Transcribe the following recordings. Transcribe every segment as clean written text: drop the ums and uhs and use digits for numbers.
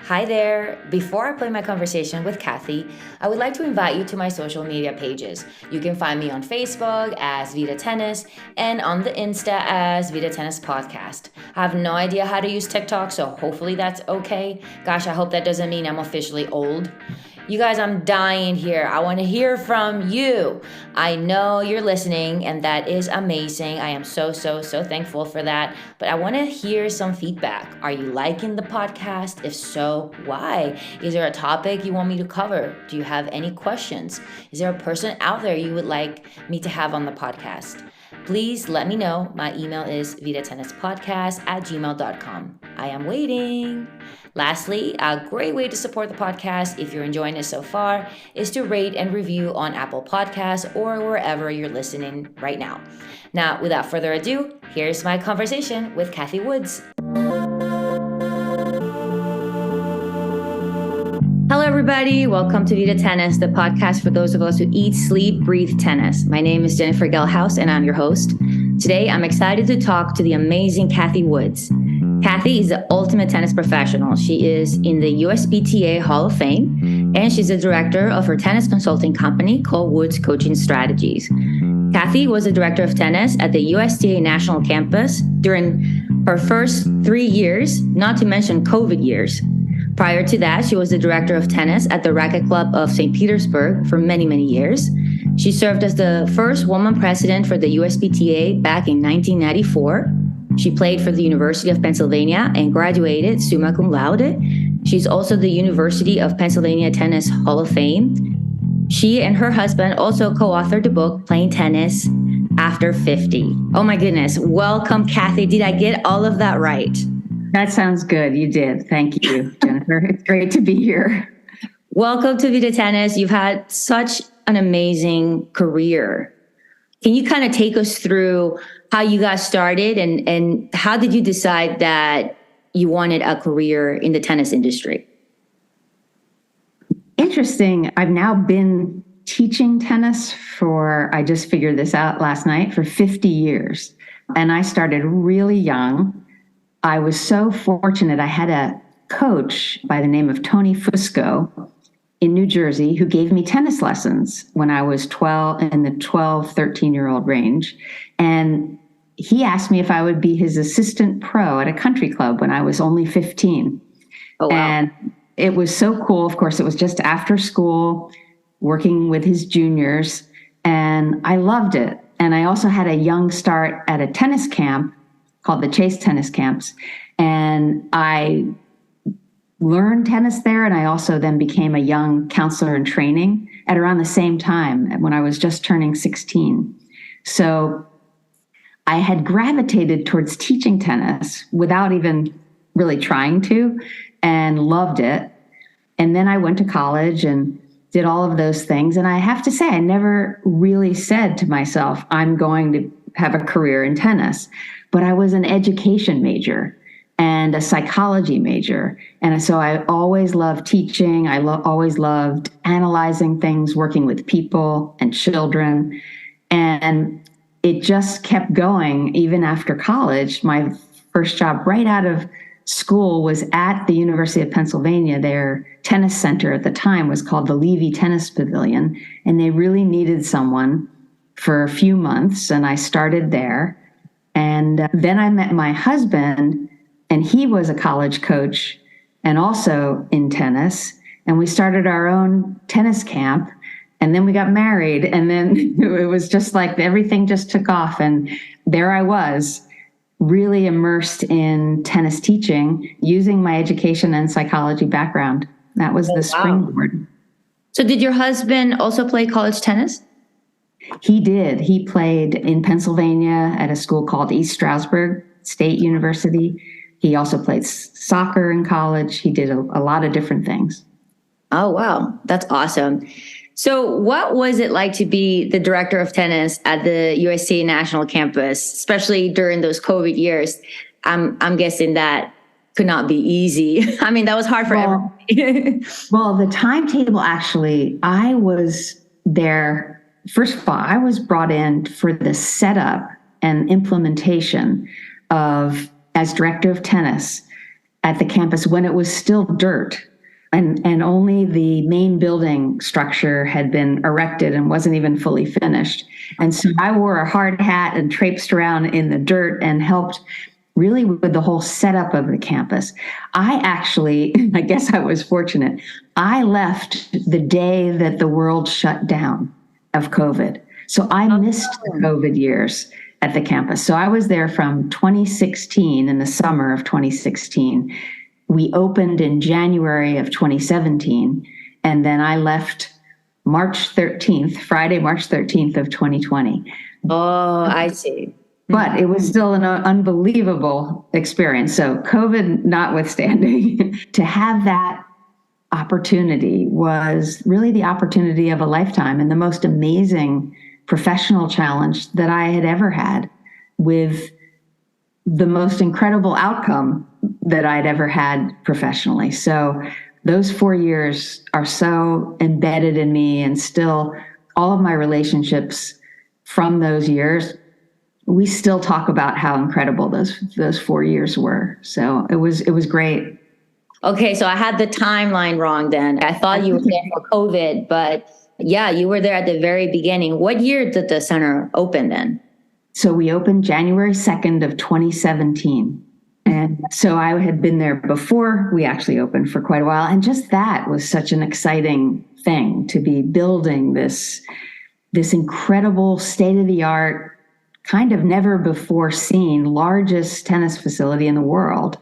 Hi there. Before I play my conversation with Kathy, I would like to invite you to my social media pages. You can find me on Facebook as Vita Tennis and on the Insta as Vita Tennis Podcast. I have no idea how to use TikTok, so hopefully that's okay. Gosh, I hope that doesn't mean I'm officially old. You guys, I'm dying here. I want to hear from you. I know you're listening, and that is amazing. I am so thankful for that. But I want to hear some feedback. Are you liking the podcast? If so, why? Is there a topic you want me to cover? Do you have any questions? Is there a person out there you would like me to have on the podcast? Please let me know. My email is vitatennispodcast@gmail.com. I am waiting. Lastly, a great way to support the podcast if you're enjoying it so far is to rate and review on Apple Podcasts or wherever you're listening right now. Now, without further ado, here's my conversation with Kathy Woods. Hello, everybody. Welcome to Vita Tennis, the podcast for those of us who eat, sleep, breathe tennis. My name is Jennifer Gelhaus, and I'm your host. Today, I'm excited to talk to the amazing Kathy Woods. Kathy is the ultimate tennis professional. She is in the USPTA Hall of Fame, and she's the director of her tennis consulting company called Woods Coaching Strategies. Kathy was the director of tennis at the USTA National Campus during her first 3 years, not to mention COVID years. Prior to that, she was the director of tennis at the Racquet Club of St. Petersburg for many years. She served as the first woman president for the USPTA back in 1994. She played for the University of Pennsylvania and graduated summa cum laude. She's also the University of Pennsylvania Tennis Hall of Fame. She and her husband also co-authored the book, Playing Tennis After 50. Oh my goodness. Welcome, Kathy. Did I get all of that right? That sounds good. You did. Thank you, Jennifer. It's great to be here. Welcome to Vita Tennis. You've had such an amazing career. Can you kind of take us through how you got started and how did you decide that you wanted a career in the tennis industry? Interesting. I've now been teaching tennis I just figured this out last night, for 50 years. And I started really young. I was so fortunate. I had a coach by the name of Tony Fusco in New Jersey who gave me tennis lessons when I was 12, in the 13-year-old range. And he asked me if I would be his assistant pro at a country club when I was only 15. Oh, wow. And it was so cool. Of course, it was just after school, working with his juniors, and I loved it. And I also had a young start at a tennis camp called the Chase Tennis Camps. And I learned tennis there, and I also then became a young counselor in training at around the same time when I was just turning 16. So I had gravitated towards teaching tennis without even really trying to, and loved it. And then I went to college and did all of those things. And I have to say, I never really said to myself, I'm going to have a career in tennis. But I was an education major and a psychology major. And so I always loved teaching. I always loved analyzing things, working with people and children. And it just kept going even after college. My first job right out of school was at the University of Pennsylvania. Their tennis center at the time was called the Levy Tennis Pavilion. And they really needed someone for a few months. And I started there. And then I met my husband, and he was a college coach and also in tennis. And we started our own tennis camp. And then we got married. And then it was just like everything just took off. And there I was, really immersed in tennis teaching, using my education and psychology background. That was the springboard. So did your husband also play college tennis? He did. He played in Pennsylvania at a school called East Stroudsburg State University. He also played soccer in college. He did a lot of different things. Oh, wow. That's awesome. So what was it like to be the director of tennis at the USTA National Campus, especially during those COVID years? I'm guessing that could not be easy. I mean, that was hard for everybody. Well, the timetable, actually, I was there. First of all, I was brought in for the setup and implementation as director of tennis, at the campus when it was still dirt. And only the main building structure had been erected and wasn't even fully finished. And so I wore a hard hat and traipsed around in the dirt and helped really with the whole setup of the campus. I guess I was fortunate. I left the day that the world shut down of COVID. So I missed the COVID years at the campus. So I was there from 2016, in the summer of 2016. We opened in January of 2017, and then I left Friday, March 13th of 2020. Oh, I see. But it was still an unbelievable experience. So COVID notwithstanding, to have that opportunity was really the opportunity of a lifetime and the most amazing professional challenge that I had ever had, with the most incredible outcome that I'd ever had professionally. So those 4 years are so embedded in me, and still all of my relationships from those years, we still talk about how incredible those 4 years were. So it was great. Okay, so I had the timeline wrong then. I thought you were there for COVID, but yeah, you were there at the very beginning. What year did the center open then? So we opened January 2nd of 2017. And so I had been there before we actually opened for quite a while. And just that was such an exciting thing, to be building this incredible state-of-the-art, kind of never before seen, largest tennis facility in the world,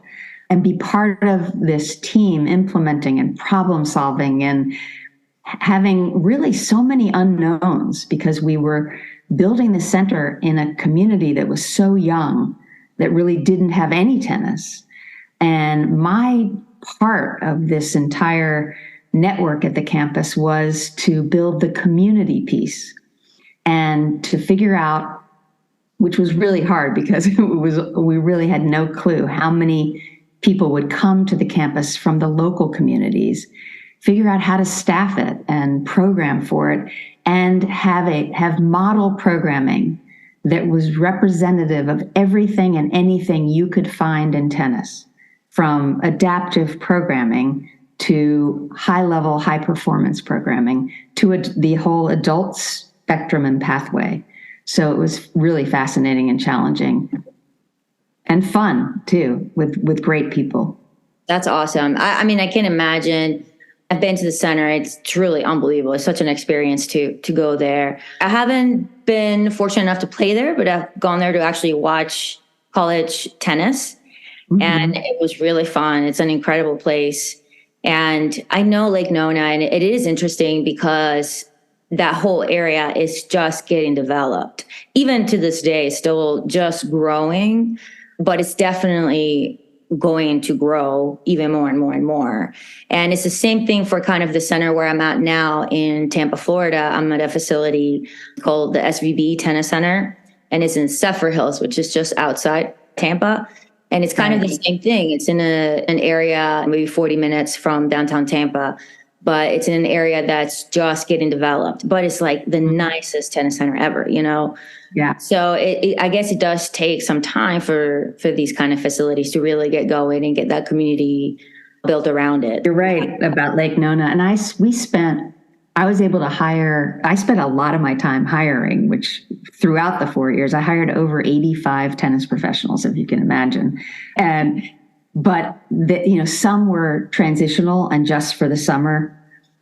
and be part of this team implementing and problem solving and having really so many unknowns, because we were building the center in a community that was so young, that really didn't have any tennis. And my part of this entire network at the campus was to build the community piece and to figure out, which was really hard because we really had no clue how many people would come to the campus from the local communities, figure out how to staff it and program for it, and have model programming that was representative of everything and anything you could find in tennis, from adaptive programming to high-level, high-performance programming to the whole adult spectrum and pathway. So it was really fascinating and challenging and fun too, with great people. That's awesome. I mean, I can imagine. I've been to the center. It's truly unbelievable. It's such an experience to go there. I haven't been fortunate enough to play there, but I've gone there to actually watch college tennis. Mm-hmm. And it was really fun. It's an incredible place. And I know Lake Nona, and it is interesting because that whole area is just getting developed. Even to this day, it's still just growing, but it's definitely going to grow even more and more and more. And it's the same thing for kind of the center where I'm at now in Tampa, Florida. I'm at a facility called the SVB Tennis Center, and it's in Zephyr Hills, which is just outside Tampa. And it's kind of the same thing. It's in an area maybe 40 minutes from downtown Tampa, but it's in an area that's just getting developed. But it's like the nicest tennis center ever, you know? Yeah. So I guess it does take some time for these kind of facilities to really get going and get that community built around it. You're right about Lake Nona. And I spent a lot of my time hiring, which throughout the 4 years, I hired over 85 tennis professionals, if you can imagine. But some were transitional and just for the summer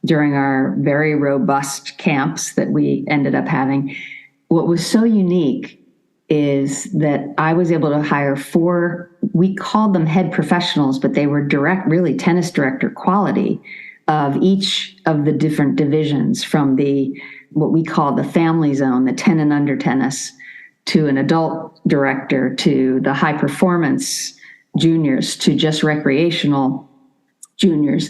during our very robust camps that we ended up having. What was so unique is that I was able to hire 4, we called them head professionals, but they were really tennis director quality of each of the different divisions, from what we call the family zone, the 10 and under tennis, to an adult director, to the high performance juniors, to just recreational juniors.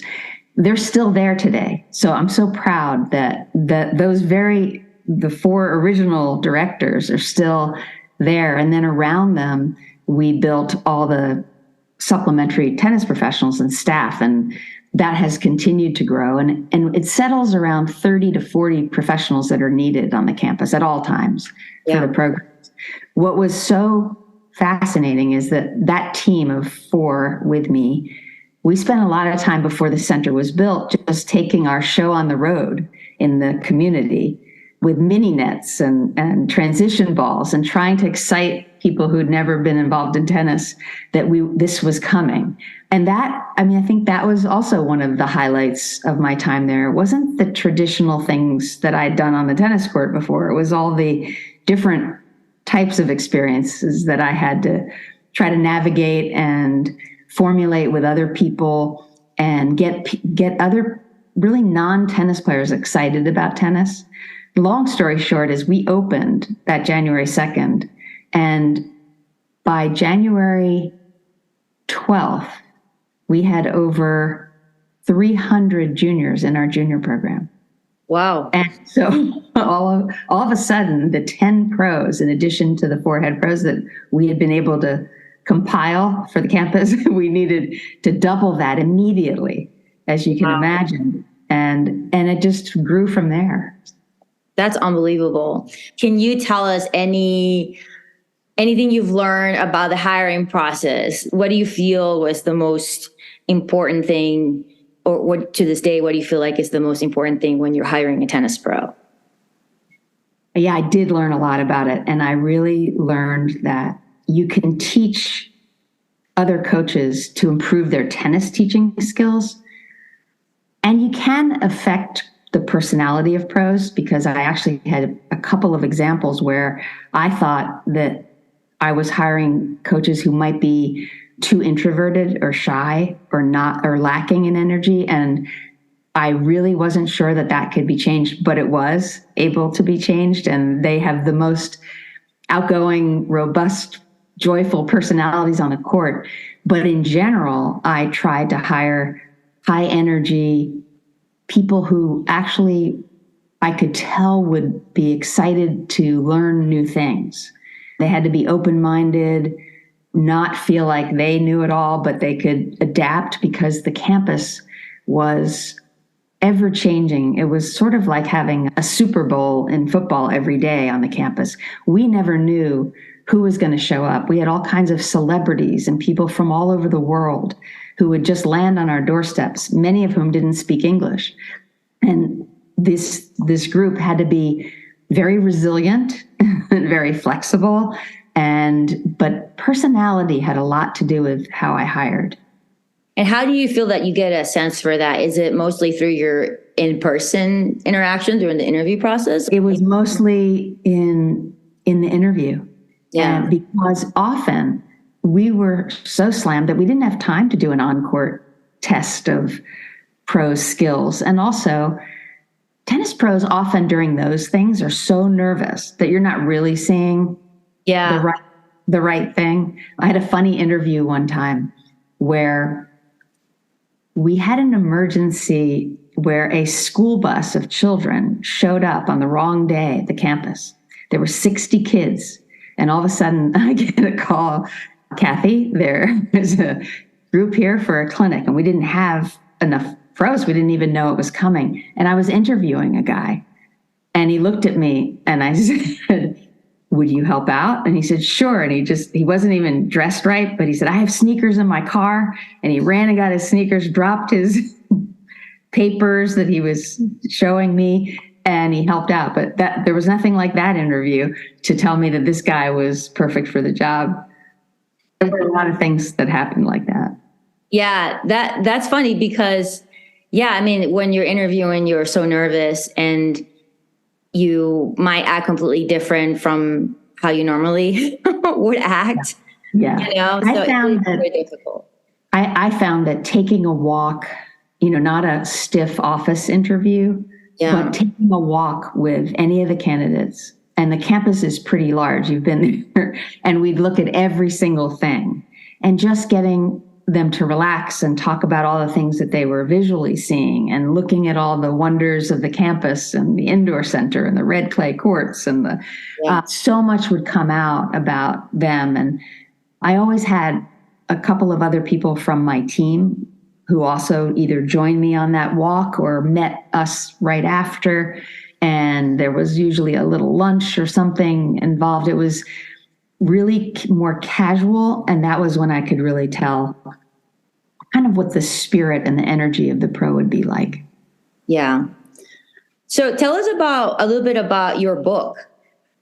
They're still there today. So I'm so proud that the 4 original directors are still there. And then around them, we built all the supplementary tennis professionals and staff, and that has continued to grow. And it settles around 30 to 40 professionals that are needed on the campus at all times for the programs. What was so fascinating is that team of 4 with me, we spent a lot of time before the center was built just taking our show on the road in the community with mini nets and transition balls and trying to excite people who'd never been involved in tennis that this was coming. And that, I think that was also one of the highlights of my time there. It wasn't the traditional things that I'd done on the tennis court before. It was all the different types of experiences that I had to try to navigate and formulate with other people and get other really non-tennis players excited about tennis. Long story short is we opened that January 2nd, and by January 12th, we had over 300 juniors in our junior program. Wow. And so all of a sudden, the 10 pros, in addition to the 4 head pros that we had been able to compile for the campus, we needed to double that immediately, as you can imagine. And it just grew from there. That's unbelievable. Can you tell us anything you've learned about the hiring process? What do you feel was the most important thing, or what to this day, what do you feel like is the most important thing when you're hiring a tennis pro? Yeah, I did learn a lot about it. And I really learned that you can teach other coaches to improve their tennis teaching skills. And you can affect the personality of pros, because I actually had a couple of examples where I thought that I was hiring coaches who might be too introverted or shy or lacking in energy. And I really wasn't sure that could be changed, but it was able to be changed. And they have the most outgoing, robust, joyful personalities on the court. But in general, I tried to hire high energy people who actually I could tell would be excited to learn new things. They had to be open-minded, not feel like they knew it all, but they could adapt, because the campus was ever changing. It was sort of like having a Super Bowl in football every day on the campus. We never knew who was going to show up. We had all kinds of celebrities and people from all over the world who would just land on our doorsteps, many of whom didn't speak English. And this group had to be very resilient and very flexible, but personality had a lot to do with how I hired. And how do you feel that you get a sense for that? Is it mostly through your in-person interaction during the interview process? It was mostly in the interview. Yeah. And because often we were so slammed that we didn't have time to do an on-court test of pros' skills. And also, tennis pros often during those things are so nervous that you're not really seeing the right thing. I had a funny interview one time where we had an emergency where a school bus of children showed up on the wrong day at the campus. There were 60 kids. And all of a sudden I get a call, Kathy, there's a group here for a clinic, and we didn't have enough pros. We didn't even know it was coming. And I was interviewing a guy, and he looked at me and I said, would you help out? And he said, sure. And he wasn't even dressed right, but he said, I have sneakers in my car. And he ran and got his sneakers, dropped his papers that he was showing me, and he helped out. But there was nothing like that interview to tell me that this guy was perfect for the job. There were a lot of things that happened like that. Yeah, that's funny because, when you're interviewing, you're so nervous and you might act completely different from how you normally would act. Yeah. So it's very difficult. I found that taking a walk, not a stiff office interview, but taking a walk with any of the candidates, and the campus is pretty large. You've been there, and we'd look at every single thing, and just getting them to relax and talk about all the things that they were visually seeing, and looking at all the wonders of the campus and the indoor center and the red clay courts, and so much would come out about them. And I always had a couple of other people from my team who also either joined me on that walk or met us right after. And there was usually a little lunch or something involved. It was really more casual. And that was when I could really tell kind of what the spirit and the energy of the pro would be like. Yeah. So tell us a little bit about your book.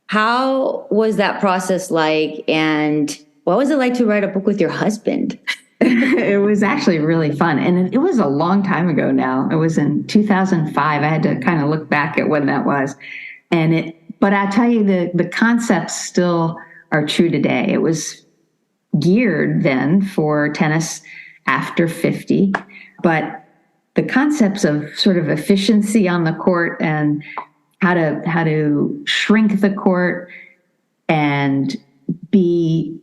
How was that process like? And what was it like to write a book with your husband? It was actually really fun. And it was a long time ago now. It was in 2005. I had to kind of look back at when that was. But I tell you, the concepts still are true today. It was geared then for tennis after 50, but the concepts of sort of efficiency on the court and how to shrink the court and be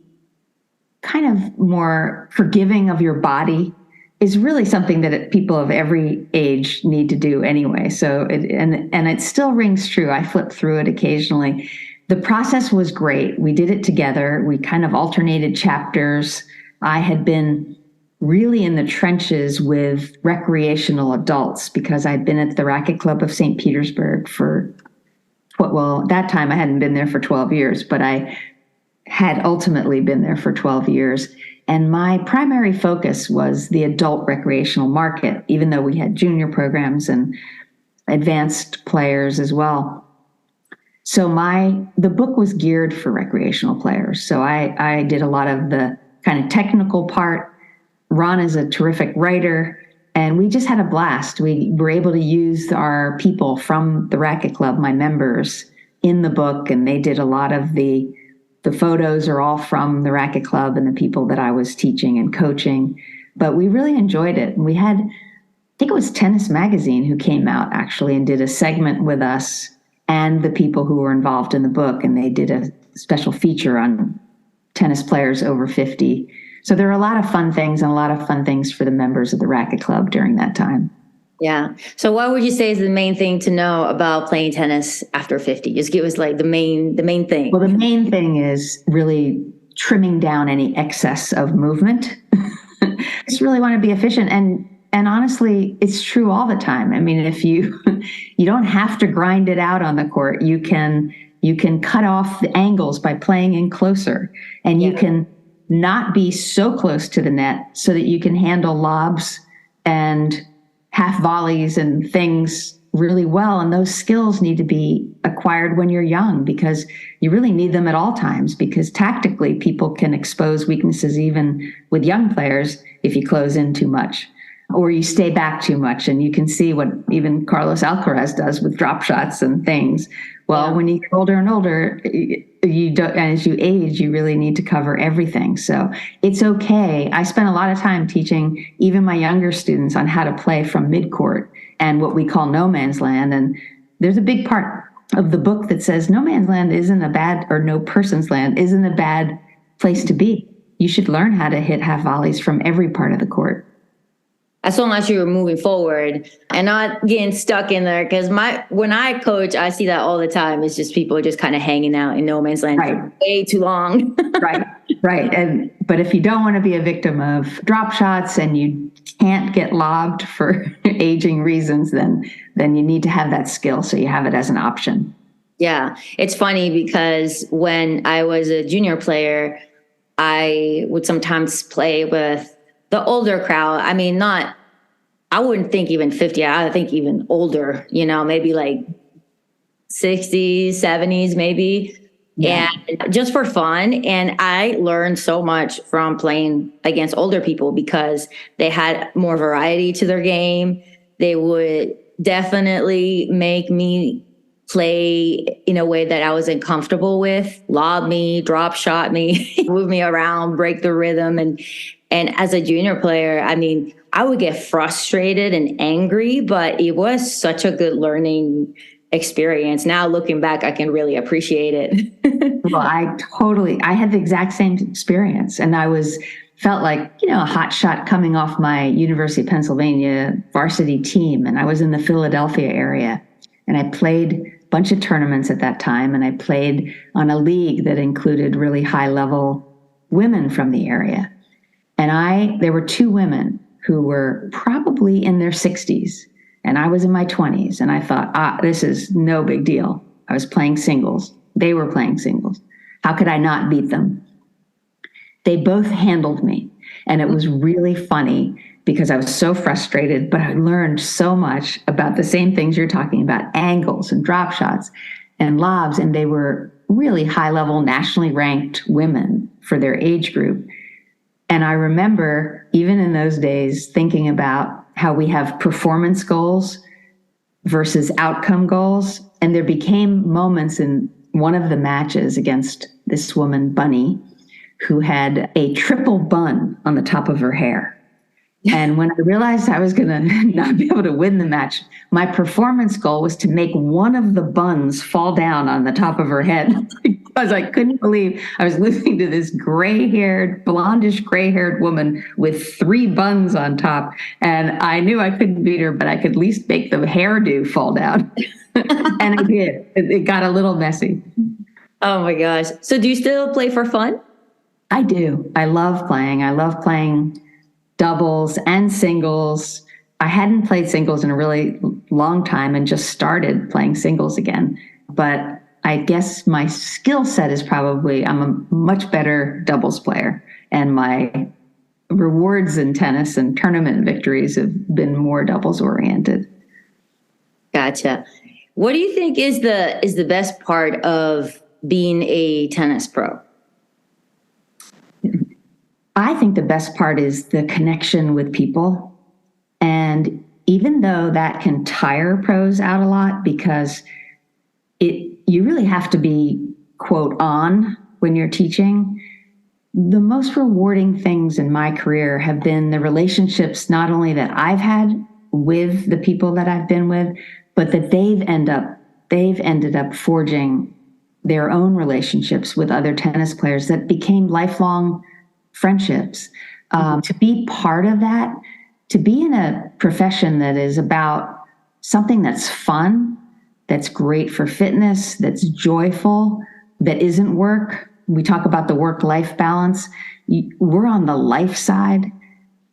kind of more forgiving of your body is really something that people of every age need to do anyway. So it still rings true. I flip through it occasionally. The process was great. We did it together. We kind of alternated chapters. I had been really in the trenches with recreational adults because I'd been at the Racquet Club of St. Petersburg at that time I hadn't been there for 12 years, but I had ultimately been there for 12 years. And my primary focus was the adult recreational market, even though we had junior programs and advanced players as well. So the book was geared for recreational players. So I did a lot of the kind of technical part. Ron is a terrific writer, and we just had a blast. We were able to use our people from the Racquet Club, my members, in the book, and they did a lot of the photos are all from the Racquet Club and the people that I was teaching and coaching. But we really enjoyed it. And we had, I think it was Tennis Magazine who came out actually and did a segment with us and the people who were involved in the book. And they did a special feature on tennis players over 50. So there were a lot of fun things and a lot of fun things for the members of the Racquet Club during that time. Yeah. So what would you say is the main thing to know about playing tennis after 50? Just give us like the main thing. Well, the main thing is really trimming down any excess of movement. Just really want to be efficient. And honestly, it's true all the time. I mean, if you don't have to grind it out on the court, you can cut off the angles by playing in closer, and you can not be so close to the net so that you can handle lobs and half volleys and things really well. And those skills need to be acquired when you're young, because you really need them at all times, because tactically people can expose weaknesses even with young players if you close in too much or you stay back too much. And you can see what even Carlos Alcaraz does with drop shots and things. Well, when you get older and older, you don't, and as you age, you really need to cover everything. So it's okay. I spent a lot of time teaching even my younger students on how to play from midcourt and what we call no man's land. And there's a big part of the book that says no man's land isn't a bad, or no person's land isn't a bad place to be. You should learn how to hit half volleys from every part of the court. As long as you're moving forward and not getting stuck in there. Because when I coach, I see that all the time. It's just people just kind of hanging out in no man's land for way too long. Right. But if you don't want to be a victim of drop shots and you can't get lobbed for aging reasons, then you need to have that skill so you have it as an option. Yeah. It's funny because when I was a junior player, I would sometimes play with the older crowd. I mean, I wouldn't think even 50, I would think even older, maybe like 60s, 70s, maybe. Yeah. And just for fun. And I learned so much from playing against older people because they had more variety to their game. They would definitely make me play in a way that I wasn't comfortable with, lob me, drop shot me, move me around, break the rhythm. And as a junior player, I mean, I would get frustrated and angry, but it was such a good learning experience. Now looking back, I can really appreciate it. Well, I had the exact same experience. And felt like, a hot shot coming off my University of Pennsylvania varsity team. And I was in the Philadelphia area. And I played a bunch of tournaments at that time. And I played on a league that included really high level women from the area. And there were two women who were probably in their 60s. And I was in my 20s. And I thought, this is no big deal. I was playing singles. They were playing singles. How could I not beat them? They both handled me. And it was really funny because I was so frustrated, but I learned so much about the same things you're talking about, angles and drop shots and lobs. And they were really high level, nationally ranked women for their age group. And I remember even in those days thinking about how we have performance goals versus outcome goals. And there became moments in one of the matches against this woman, Bunny, who had a triple bun on the top of her hair. And when I realized I was going to not be able to win the match, my performance goal was to make one of the buns fall down on the top of her head. Because I couldn't believe I was losing to this blondish gray-haired woman with 3 buns on top. And I knew I couldn't beat her, but I could at least make the hairdo fall down. And I did. It got a little messy. Oh my gosh. So do you still play for fun? I do. I love playing. I love playing doubles and singles. I hadn't played singles in a really long time and just started playing singles again. But I guess my skill set is probably, I'm a much better doubles player. And my rewards in tennis and tournament victories have been more doubles oriented. Gotcha. What do you think is the best part of being a tennis pro? I think the best part is the connection with people. And even though that can tire pros out a lot because you really have to be, quote, on when you're teaching, the most rewarding things in my career have been the relationships not only that I've had with the people that I've been with, but that they've ended up forging their own relationships with other tennis players that became lifelong friendships. To be part of that, to be in a profession that is about something that's fun, that's great for fitness, that's joyful, that isn't work. We talk about the work-life balance. We're on the life side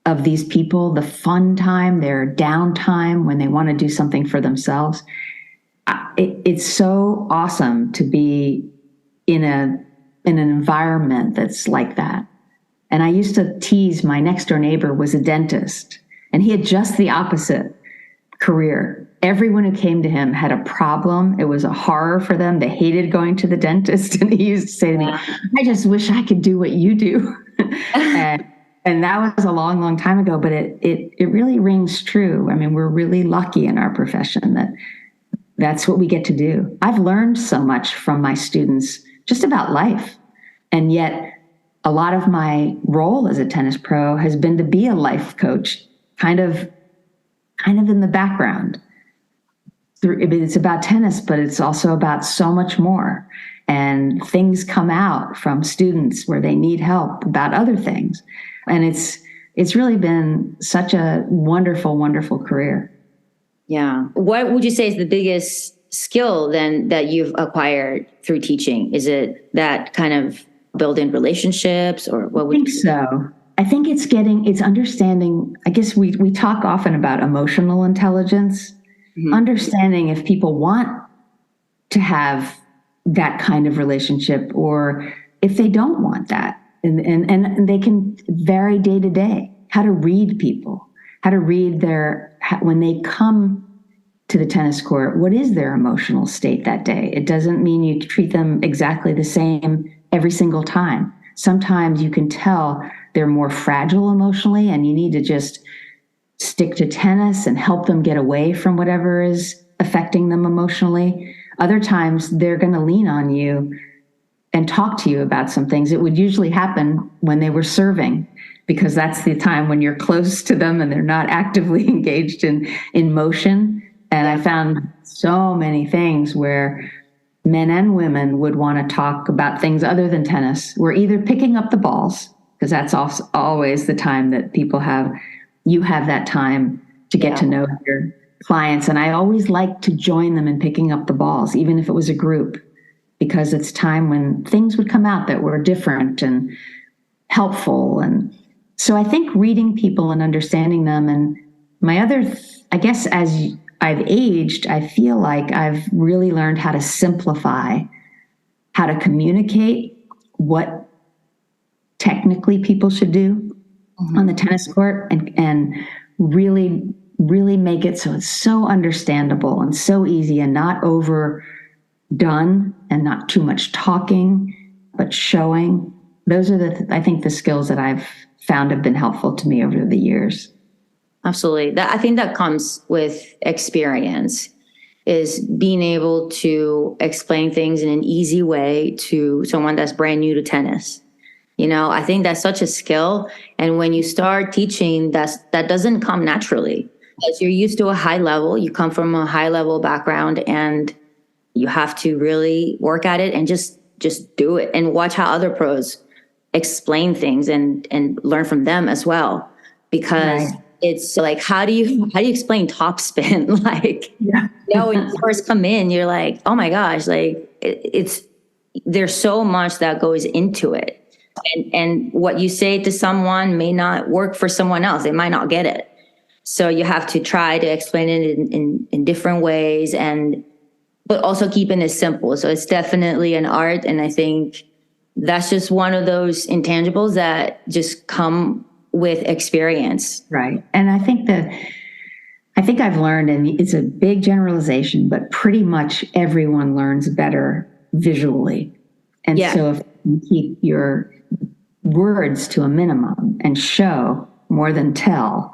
of these people, the fun time, their downtime when they want to do something for themselves. It's so awesome to be in an environment that's like that. And I used to tease my next door neighbor was a dentist, and he had just the opposite career. Everyone who came to him had a problem. It was a horror for them. They hated going to the dentist. And he used to say to me, I just wish I could do what you do. And that was a long, long time ago, but it really rings true. I mean, we're really lucky in our profession that that's what we get to do. I've learned so much from my students just about life. And yet a lot of my role as a tennis pro has been to be a life coach, kind of in the background. It's about tennis, but it's also about so much more. And things come out from students where they need help about other things. And it's really been such a wonderful, wonderful career. Yeah. What would you say is the biggest skill then that you've acquired through teaching? Is it that kind of building relationships, or what would you say? So? I think it's understanding. I guess we talk often about emotional intelligence, understanding if people want to have that kind of relationship or if they don't want that. And they can vary day to day, how to read people, how to read when they come to the tennis court, what is their emotional state that day? It doesn't mean you treat them exactly the same every single time. Sometimes you can tell they're more fragile emotionally and you need to just stick to tennis and help them get away from whatever is affecting them emotionally. Other times they're going to lean on you and talk to you about some things. It would usually happen when they were serving, because that's the time when you're close to them and they're not actively engaged in motion. And I found so many things where men and women would want to talk about things other than tennis. We're either picking up the balls, because that's always the time that you have that time to get to know your clients. And I always like to join them in picking up the balls, even if it was a group, because it's time when things would come out that were different and helpful. And so I think reading people and understanding them. And I guess as I've aged, I feel like I've really learned how to simplify, how to communicate what technically people should do on the tennis court, and really, really make it so it's so understandable and so easy and not overdone and not too much talking, but showing. Those are I think the skills that I've found have been helpful to me over the years. Absolutely. I think that comes with experience, is being able to explain things in an easy way to someone that's brand new to tennis. I think that's such a skill. And when you start teaching, that doesn't come naturally. Because you're used to a high level, you come from a high level background, and you have to really work at it and just do it and watch how other pros explain things and learn from them as well. Because it's like, how do you explain topspin? Like, when you first come in, you're like, oh my gosh, like there's so much that goes into it. And what you say to someone may not work for someone else. They might not get it. So you have to try to explain it in different ways, but also keeping it simple. So it's definitely an art. And I think that's just one of those intangibles that just come with experience. Right. And I think I've learned, and it's a big generalization, but pretty much everyone learns better visually. And so if you keep your words to a minimum and show more than tell,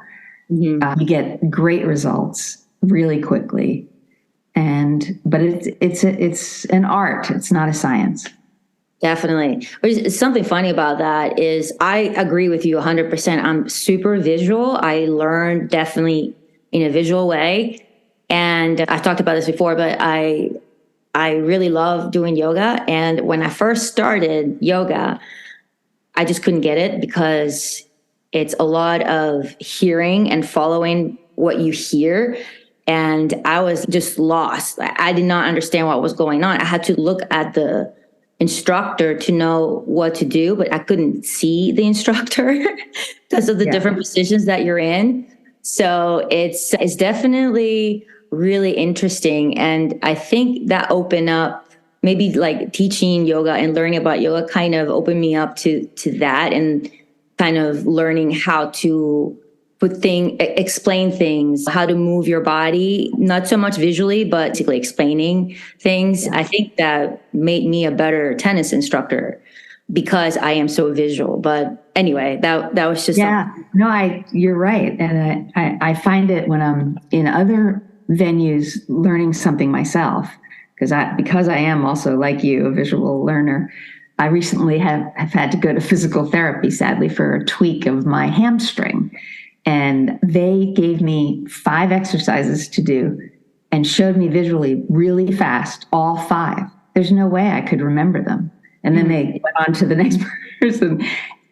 you get great results really quickly. But it's an art. It's not a science. Definitely. Something funny about that is I agree with you 100%. I'm super visual. I learn definitely in a visual way. And I've talked about this before, but I really love doing yoga. And when I first started yoga, I just couldn't get it because it's a lot of hearing and following what you hear. And I was just lost. I did not understand what was going on. I had to look at the instructor to know what to do, but I couldn't see the instructor because of the different positions that you're in. So it's definitely really interesting. And I think that opened up, maybe like teaching yoga and learning about yoga kind of opened me up to that, and kind of learning how to explain things, how to move your body, not so much visually, but basically explaining things. I think that made me a better tennis instructor because I am so visual. But anyway, that was just you're right. And I find it when I'm in other venues learning something myself, because I am also, like you, a visual learner. I recently have had to go to physical therapy, sadly, for a tweak of my hamstring. And they gave me 5 exercises to do and showed me visually really fast, all 5. There's no way I could remember them. And then they went on to the next person,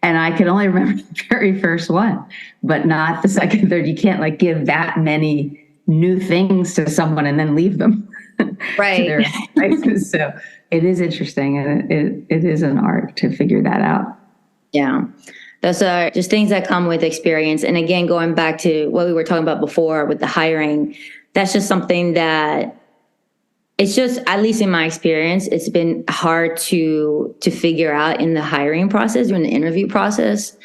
and I could only remember the very first one, but not the second, third. You can't give that many new things to someone and then leave them. Right. So it is interesting, and it is an art to figure that out. Yeah. Those are just things that come with experience. And again, going back to what we were talking about before with the hiring, that's just something that it's just, at least in my experience, it's been hard to figure out in the hiring process, during the interview process.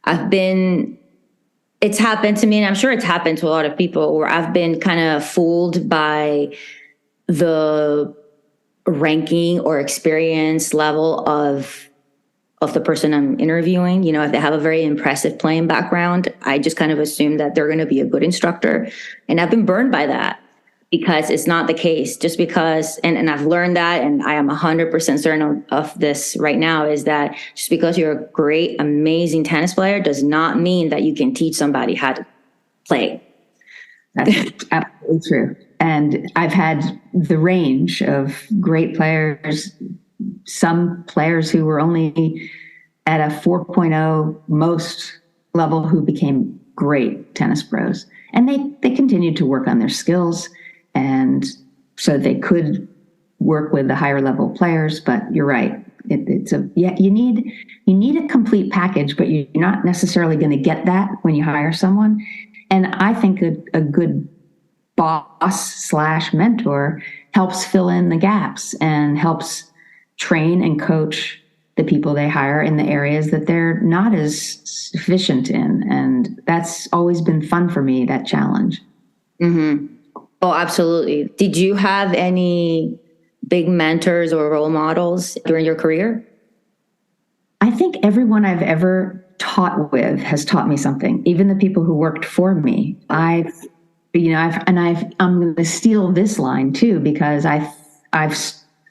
It's happened to me, and I'm sure it's happened to a lot of people, where I've been kind of fooled by the ranking or experience level of the person I'm interviewing. If they have a very impressive playing background, I just kind of assume that they're going to be a good instructor. And I've been burned by that, because it's not the case. Just because, and I've learned that, and I am 100% certain of this right now, is that just because you're a great, amazing tennis player does not mean that you can teach somebody how to play. That's absolutely true. And I've had the range of great players, some players who were only at a 4.0 most level who became great tennis pros. And they continued to work on their skills, and so they could work with the higher level players. But you're right. You need a complete package, but you're not necessarily going to get that when you hire someone. And I think a good boss/mentor helps fill in the gaps and helps train and coach the people they hire in the areas that they're not as sufficient in. And that's always been fun for me, that challenge. Mm-hmm. Oh, absolutely. Did you have any big mentors or role models during your career? I think everyone I've ever taught with has taught me something, even the people who worked for me. I'm going to steal this line too, because I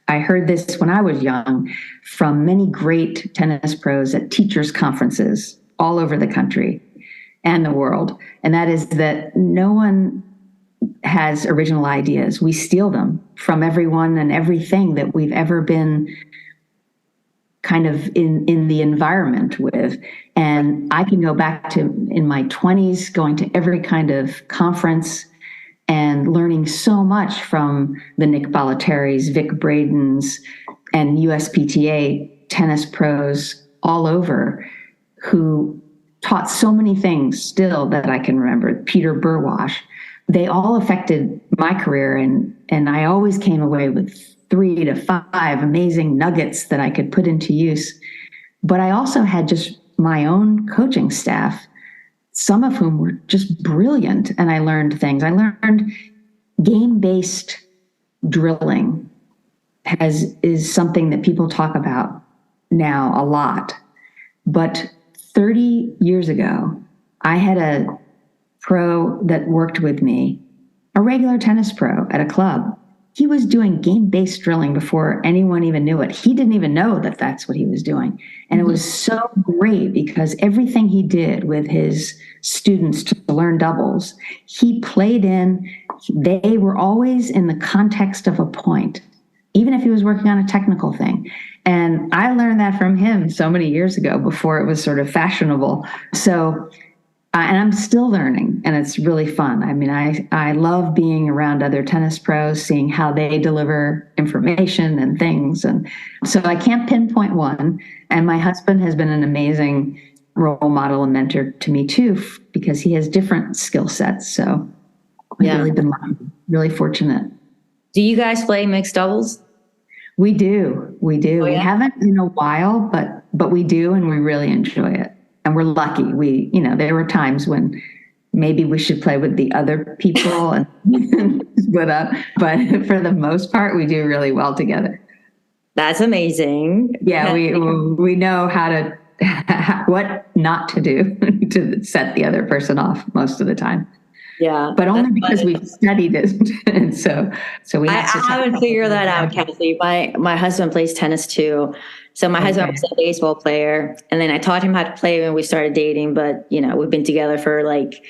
heard this when I was young from many great tennis pros at teachers' conferences all over the country and the world. And that is that no one has original ideas. We steal them from everyone and everything that we've ever been kind of in the environment with. And I can go back to in my 20s, going to every kind of conference and learning so much from the Nick Bollettieri's, Vic Braden's, and USPTA tennis pros all over who taught so many things still that I can remember. Peter Burwash. They all affected my career, and I always came away with 3 to 5 amazing nuggets that I could put into use. But I also had just my own coaching staff, some of whom were just brilliant, and I learned things. I learned game-based drilling is something that people talk about now a lot. But 30 years ago, I had a pro that worked with me, a regular tennis pro at a club. He was doing game-based drilling before anyone even knew it. He didn't even know that that's what he was doing. And it was so great because everything he did with his students to learn doubles, he played in, they were always in the context of a point, even if he was working on a technical thing. And I learned that from him so many years ago before it was sort of fashionable. So and I'm still learning, and it's really fun. I mean, I love being around other tennis pros, seeing how they deliver information and things. And so I can't pinpoint one. And my husband has been an amazing role model and mentor to me too, because he has different skill sets. So I've really been really fortunate. Do you guys play mixed doubles? We do. Oh, yeah? We haven't in a while, but we do, and we really enjoy it. And we're lucky. There were times when maybe we should play with the other people and split up. But for the most part, we do really well together. That's amazing. Yeah, we know how to, what not to do to set the other person off most of the time. Yeah. But only because we've studied it. And so we have to. I haven't figured that out, Kathy. My husband plays tennis too. So my husband was a baseball player, and then I taught him how to play when we started dating. But we've been together for like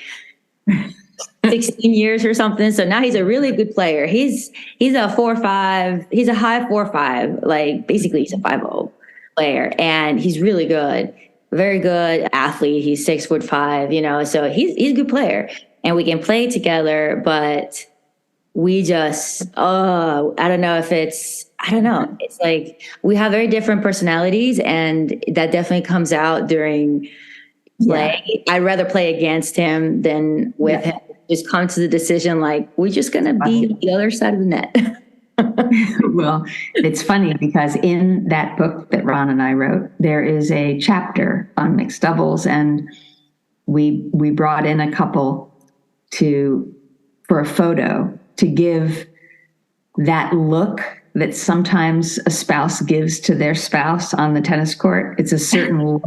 16 years or something. So now he's a really good player. He's a 4.5. He's a high 4.5. Like basically, he's a 5.0 player, and he's really good, very good athlete. He's 6'5". So he's a good player, and we can play together. But we just, I don't know. It's like we have very different personalities, and that definitely comes out during play. Yeah. I'd rather play against him than with him. Just come to the decision, like, we're just going to be on the other side of the net. Well, it's funny because in that book that Ron and I wrote, there is a chapter on mixed doubles, and we brought in a couple for a photo to give that look that sometimes a spouse gives to their spouse on the tennis court. It's a certain look.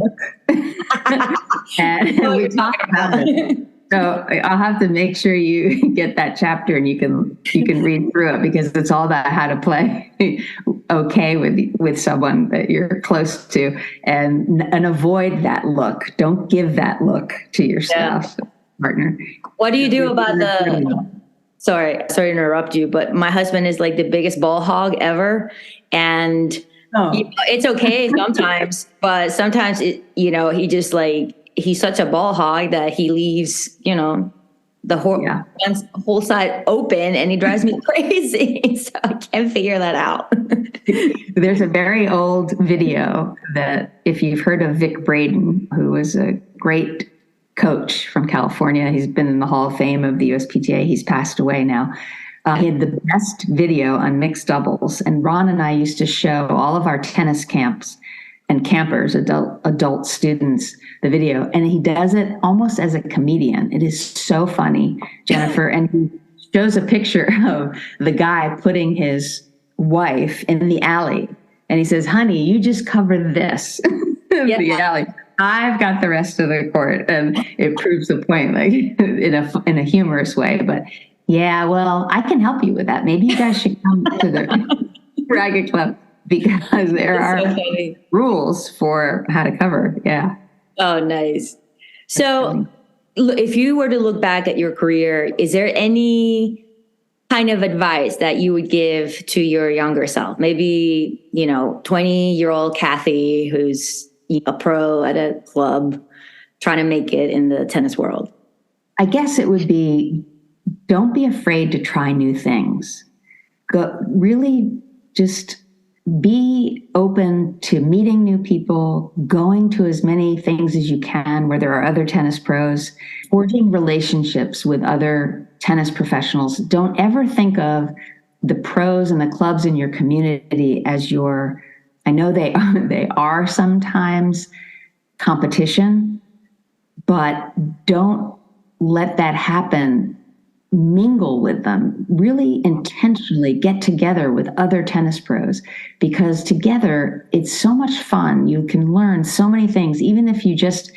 And we talk about it. So I'll have to make sure you get that chapter and you can read through it, because it's all about how to play okay with someone that you're close to and avoid that look. Don't give that look to your spouse partner. What do you do about Sorry to interrupt you, but my husband is like the biggest ball hog ever. And it's okay sometimes, but sometimes he just he's such a ball hog that he leaves, the whole side open, and he drives me crazy. So I can't figure that out. There's a very old video that, if you've heard of Vic Braden, who was a great coach from California. He's been in the Hall of Fame of the USPTA. He's passed away now. He had the best video on mixed doubles. And Ron and I used to show all of our tennis camps and campers, adult students, the video. And he does it almost as a comedian. It is so funny, Jennifer. And he shows a picture of the guy putting his wife in the alley. And he says, honey, you just cover this. The alley. I've got the rest of the court. And it proves the point, like in a humorous way. But yeah, well, I can help you with that. Maybe you guys should come to the Racquet Club, because there are rules for how to cover. Yeah. Oh, nice. So if you were to look back at your career, is there any kind of advice that you would give to your younger self? Maybe, 20-year-old Kathy, who's a pro at a club trying to make it in the tennis world. I guess it would be, don't be afraid to try new things. Really just be open to meeting new people, going to as many things as you can where there are other tennis pros, forging relationships with other tennis professionals. Don't ever think of the pros and the clubs in your community as I know they are sometimes competition, but don't let that happen. Mingle with them, really intentionally get together with other tennis pros, because together it's so much fun. You can learn so many things, even if you just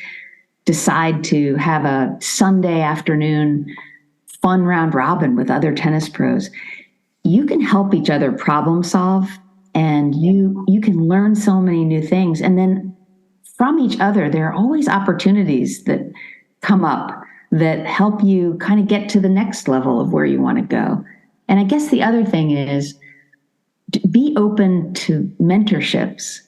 decide to have a Sunday afternoon fun round robin with other tennis pros. You can help each other problem solve, and you can learn so many new things. And then from each other, there are always opportunities that come up that help you kind of get to the next level of where you want to go. And I guess the other thing is, be open to mentorships.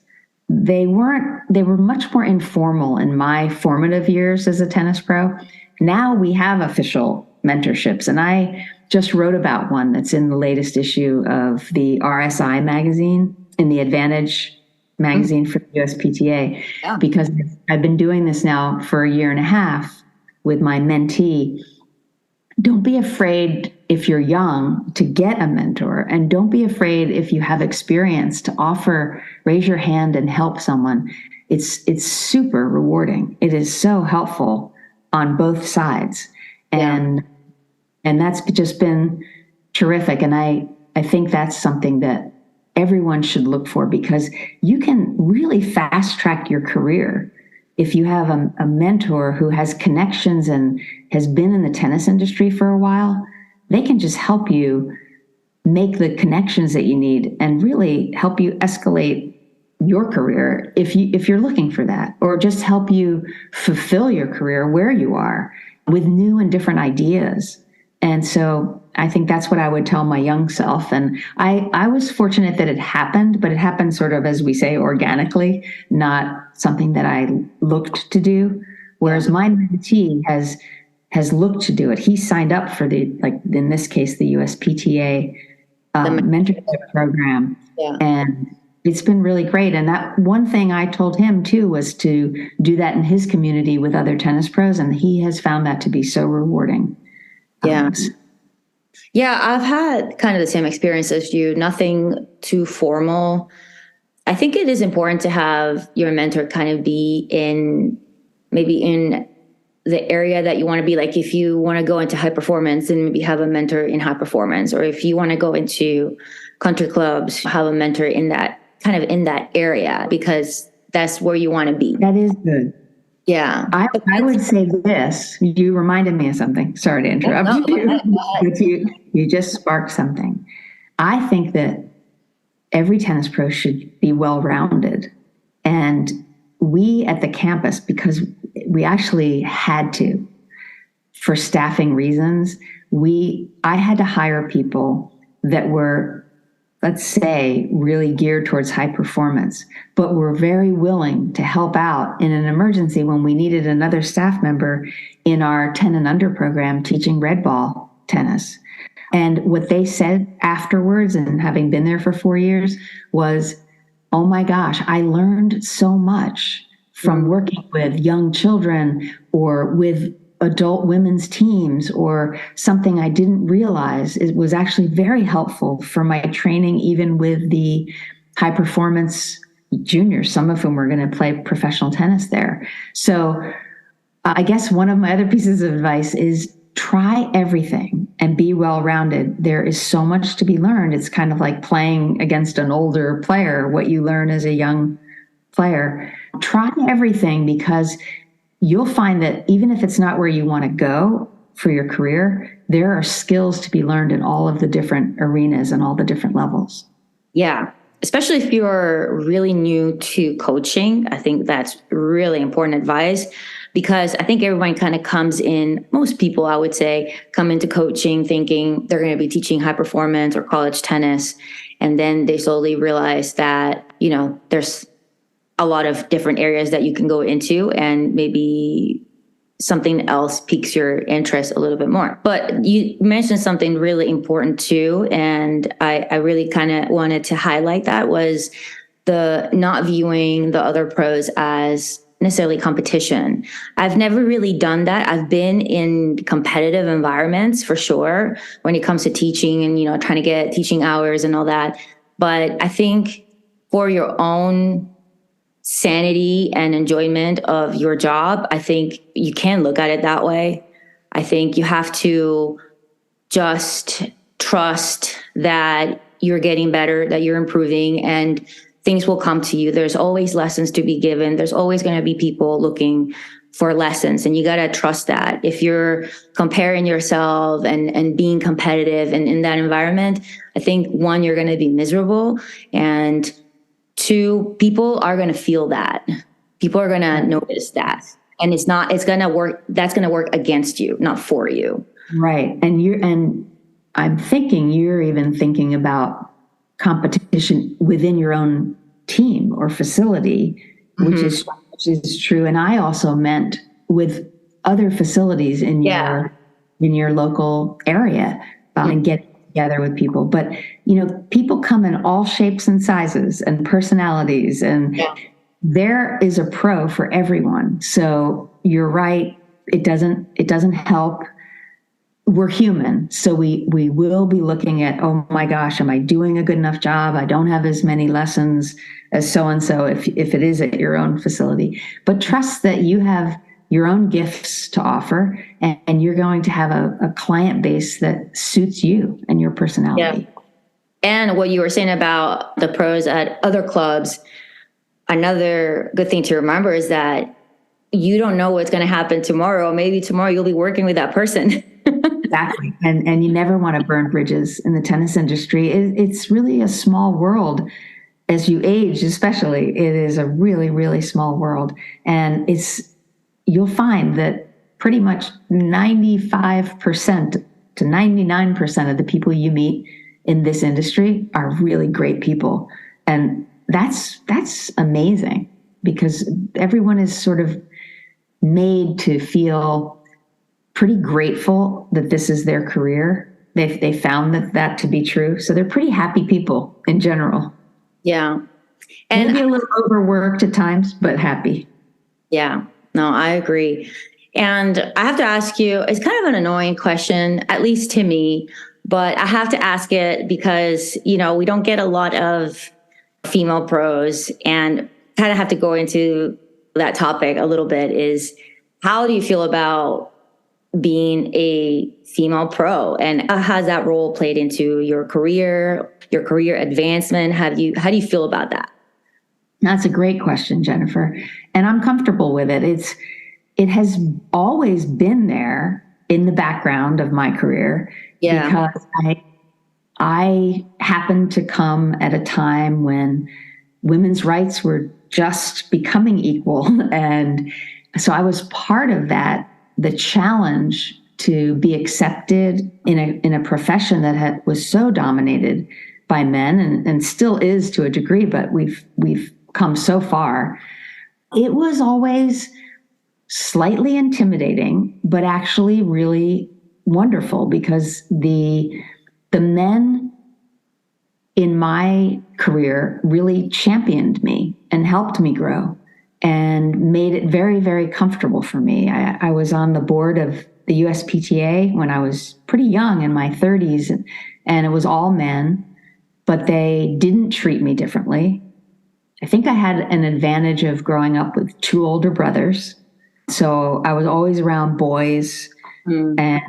They were much more informal in my formative years as a tennis pro. Now we have official mentorships, and I just wrote about one that's in the latest issue of the RSI magazine, in the Advantage magazine for the USPTA, because I've been doing this now for a year and a half with my mentee. Don't be afraid, if you're young, to get a mentor, and don't be afraid if you have experience to offer, raise your hand and help someone. It's super rewarding. It is so helpful on both sides. And that's just been terrific. And I think that's something that everyone should look for, because you can really fast track your career. If you have a mentor who has connections and has been in the tennis industry for a while, they can just help you make the connections that you need and really help you escalate your career if you're looking for that, or just help you fulfill your career where you are with new and different ideas. And so I think that's what I would tell my young self. And I was fortunate that it happened, but it happened sort of, as we say, organically, not something that I looked to do. Whereas my mentee has looked to do it. He signed up for in this case, the USPTA mentorship program. Yeah. And it's been really great. And that one thing I told him too was to do that in his community with other tennis pros. And he has found that to be so rewarding. Yeah. Yeah, I've had kind of the same experience as you, nothing too formal. I think it is important to have your mentor kind of be maybe in the area that you want to be. Like if you want to go into high performance, then maybe have a mentor in high performance. Or if you want to go into country clubs, have a mentor in that area, because that's where you want to be. That is good. Yeah. I would say this. You reminded me of something. Sorry to interrupt you. But you just sparked something. I think that every tennis pro should be well-rounded. And we at the campus, because we actually had to, for staffing reasons, I had to hire people that were, let's say, really geared towards high performance, but were very willing to help out in an emergency when we needed another staff member in our 10 and under program teaching red ball tennis. And what they said afterwards, and having been there for 4 years, was, oh my gosh, I learned so much from working with young children or with adult women's teams, or something I didn't realize. It was actually very helpful for my training, even with the high performance juniors, some of whom were going to play professional tennis there. So I guess one of my other pieces of advice is try everything and be well-rounded. There is so much to be learned. It's kind of like playing against an older player, what you learn as a young player. Try everything, because you'll find that even if it's not where you want to go for your career, there are skills to be learned in all of the different arenas and all the different levels. Yeah. Especially if you're really new to coaching, I think that's really important advice, because I think everyone kind of comes in, most people I would say, come into coaching thinking they're going to be teaching high performance or college tennis. And then they slowly realize that, there's a lot of different areas that you can go into, and maybe something else piques your interest a little bit more. But you mentioned something really important too, and I really kind of wanted to highlight that, was the not viewing the other pros as necessarily competition. I've never really done that. I've been in competitive environments for sure when it comes to teaching and, trying to get teaching hours and all that. But I think for your own sanity and enjoyment of your job, I think you can look at it that way. I think you have to just trust that you're getting better, that you're improving, and things will come to you. There's always lessons to be given. There's always going to be people looking for lessons, and you got to trust that. If you're comparing yourself and being competitive and in that environment, I think one, you're going to be miserable, and two, people are going to feel that. People are going to notice that. And it's going to work. That's going to work against you, not for you. Right. And I'm thinking you're even thinking about competition within your own team or facility, which is true. And I also meant with other facilities in your local area, and get together with people. But, people come in all shapes and sizes and personalities, and there is a pro for everyone. So you're right. It doesn't help. We're human. So we will be looking at, oh my gosh, am I doing a good enough job? I don't have as many lessons as so-and-so if it is at your own facility. But trust that you have your own gifts to offer, and you're going to have a client base that suits you and your personality. Yeah. And what you were saying about the pros at other clubs, another good thing to remember is that you don't know what's going to happen tomorrow. Maybe tomorrow you'll be working with that person. Exactly. And you never want to burn bridges in the tennis industry. It's really a small world. As you age, especially, it is a really, really small world. And you'll find that pretty much 95% to 99% of the people you meet in this industry are really great people. And that's amazing, because everyone is sort of made to feel pretty grateful that this is their career. They found that to be true. So they're pretty happy people in general. Yeah. And maybe a little overworked at times, but happy. Yeah. No, I agree. And I have to ask you, it's kind of an annoying question, at least to me, but I have to ask it because, we don't get a lot of female pros, and kind of have to go into that topic a little bit, is how do you feel about being a female pro, and how has that role played into your career advancement? How do you feel about that? That's a great question, Jennifer. And I'm comfortable with it. It has always been there in the background of my career, because I happened to come at a time when women's rights were just becoming equal. And so I was part of that, the challenge to be accepted in a profession that was so dominated by men, and still is to a degree, but we've come so far. It was always slightly intimidating, but actually really wonderful, because the men in my career really championed me and helped me grow and made it very, very comfortable for me. I was on the board of the USPTA when I was pretty young, in my 30s, and it was all men, but they didn't treat me differently. I think I had an advantage of growing up with two older brothers. So I was always around boys, and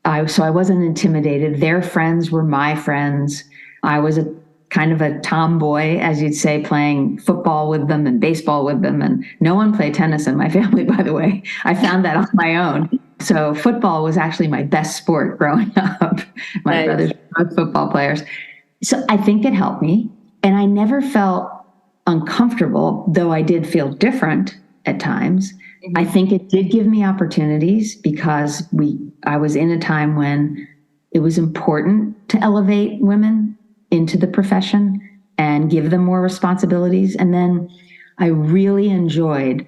I wasn't intimidated. Their friends were my friends. I was a kind of a tomboy, as you'd say, playing football with them and baseball with them. And no one played tennis in my family, by the way. I found that on my own. So football was actually my best sport growing up. My brothers were both football players. So I think it helped me. And I never felt uncomfortable, though I did feel different at times. I think it did give me opportunities because I was in a time when it was important to elevate women into the profession and give them more responsibilities. And then I really enjoyed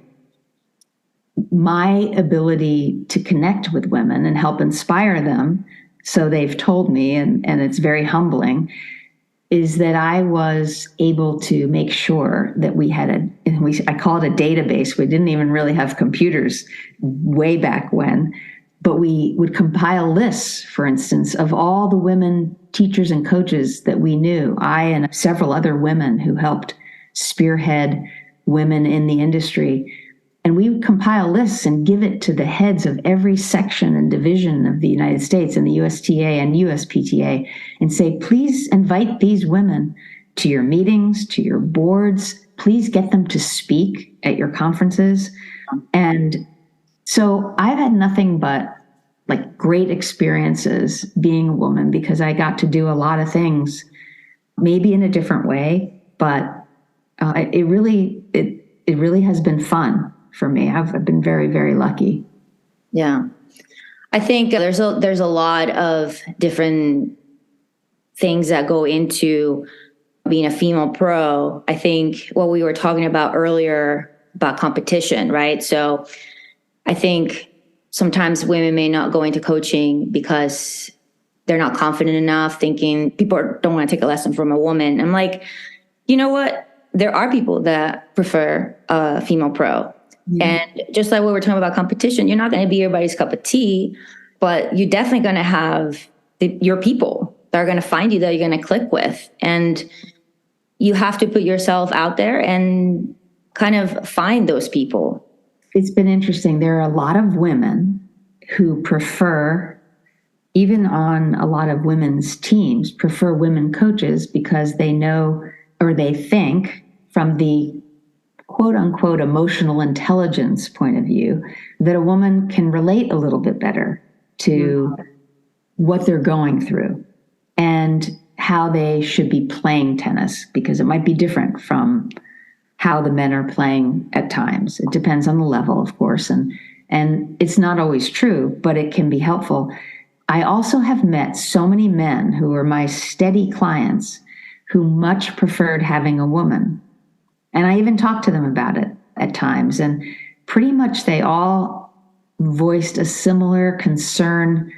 my ability to connect with women and help inspire them. So they've told me, and it's very humbling, is that I was able to make sure that we had I call it a database. We didn't even really have computers way back when, but we would compile lists, for instance, of all the women teachers and coaches that we knew. I and several other women who helped spearhead women in the industry. And we would compile lists and give it to the heads of every section and division of the United States and the USTA and USPTA and say, please invite these women to your meetings, to your boards. Please get them to speak at your conferences. And so I've had nothing but like great experiences being a woman because I got to do a lot of things, maybe in a different way, but it really has been fun for me. I've been very, very lucky. Yeah. I think there's a lot of different things that go into being a female pro. I think what we were talking about earlier about competition, right? So I think sometimes women may not go into coaching because they're not confident enough, thinking people don't want to take a lesson from a woman. I'm like, you know what? There are people that prefer a female pro. And just like what we're talking about competition, you're not going to be everybody's cup of tea, but you're definitely going to have your people that are going to find you, that you're going to click with. And you have to put yourself out there and kind of find those people. It's been interesting. There are a lot of women who prefer, even on a lot of women's teams, prefer women coaches because they know or they think from the quote unquote emotional intelligence point of view that a woman can relate a little bit better to what they're going through and how they should be playing tennis, because it might be different from how the men are playing at times. It depends on the level, of course, and it's not always true, but it can be helpful. I also have met so many men who are my steady clients who much preferred having a woman. And I even talked to them about it at times. And pretty much they all voiced a similar concern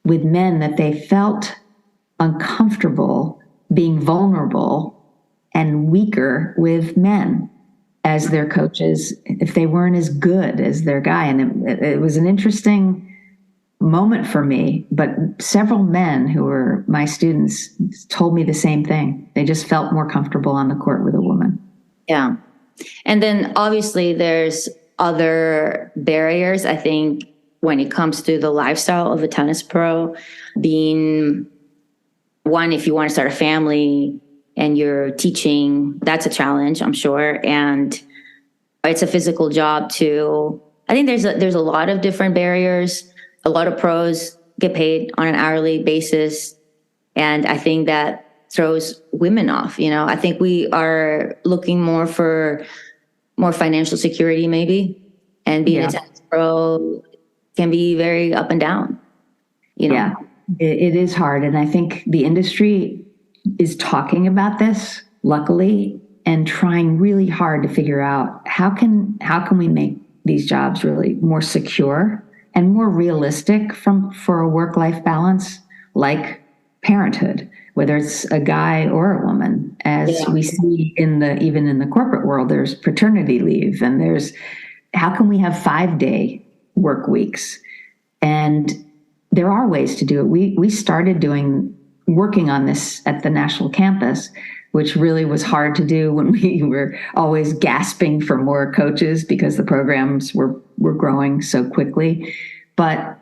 with men, that they felt uncomfortable being vulnerable and weaker with men as their coaches if they weren't as good as their guy. And it was an interesting moment for me, but several men who were my students told me the same thing. They just felt more comfortable on the court with a woman. Yeah. And then obviously there's other barriers, I think, when it comes to the lifestyle of a tennis pro. Being one, if you want to start a family and you're teaching, that's a challenge, I'm sure. And it's a physical job too. I think there's a lot of different barriers. A lot of pros get paid on an hourly basis. And I think that throws women off. I think we are looking more for more financial security, maybe, and being a tennis pro can be very up and down. Yeah, it is hard. And I think the industry is talking about this, luckily, and trying really hard to figure out how can we make these jobs really more secure and more realistic for a work-life balance, like parenthood, whether it's a guy or a woman. As we see even in the corporate world, there's paternity leave, and there's how can we have 5-day work weeks? And there are ways to do it. We started working on this at the national campus which really was hard to do when we were always gasping for more coaches because the programs were growing so quickly. But